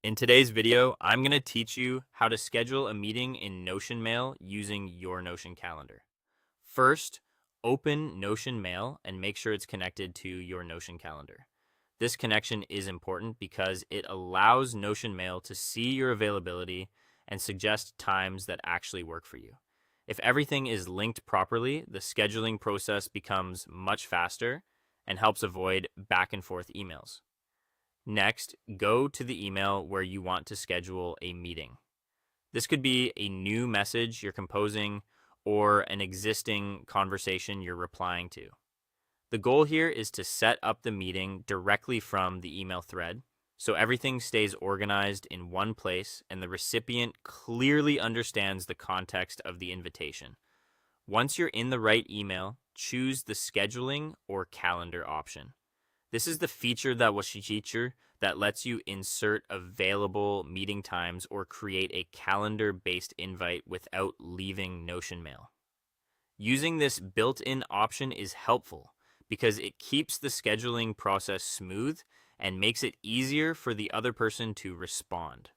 In today's video, I'm going to teach you how to schedule a meeting in Notion Mail using your Notion calendar. First, open Notion Mail and make sure it's connected to your Notion calendar. This connection is important because it allows Notion Mail to see your availability and suggest times that actually work for you. If everything is linked properly, the scheduling process becomes much faster and helps avoid back and forth emails. Next, go to the email where you want to schedule a meeting. This could be a new message you're composing or an existing conversation you're replying to. The goal here is to set up the meeting directly from the email thread so everything stays organized in one place and the recipient clearly understands the context of the invitation. Once you're in the right email, choose the scheduling or calendar option. This is the feature that lets you insert available meeting times or create a calendar-based invite without leaving Notion Mail. Using this built-in option is helpful because it keeps the scheduling process smooth and makes it easier for the other person to respond.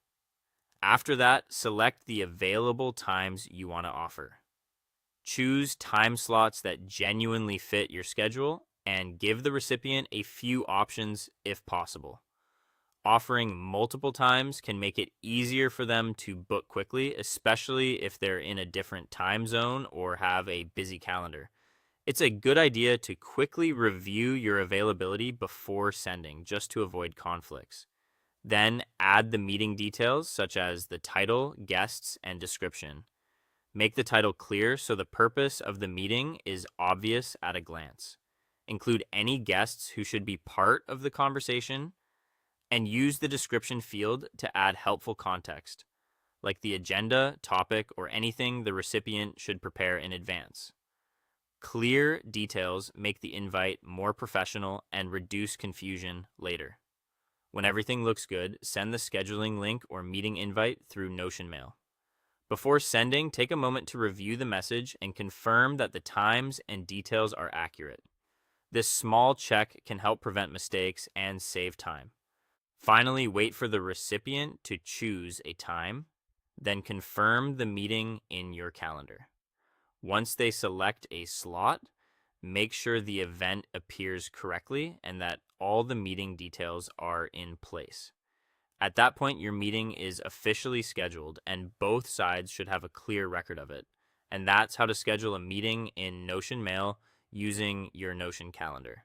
After that, select the available times you want to offer. Choose time slots that genuinely fit your schedule and give the recipient a few options if possible. Offering multiple times can make it easier for them to book quickly, especially if they're in a different time zone or have a busy calendar. It's a good idea to quickly review your availability before sending, just to avoid conflicts. Then add the meeting details such as the title, guests, and description. Make the title clear so the purpose of the meeting is obvious at a glance. Include any guests who should be part of the conversation, and use the description field to add helpful context, like the agenda, topic, or anything the recipient should prepare in advance. Clear details make the invite more professional and reduce confusion later. When everything looks good, send the scheduling link or meeting invite through Notion Mail. Before sending, take a moment to review the message and confirm that the times and details are accurate. This small check can help prevent mistakes and save time. Finally, wait for the recipient to choose a time, then confirm the meeting in your calendar. Once they select a slot, make sure the event appears correctly and that all the meeting details are in place. At that point, your meeting is officially scheduled and both sides should have a clear record of it. And that's how to schedule a meeting in Notion Mail using your Notion calendar.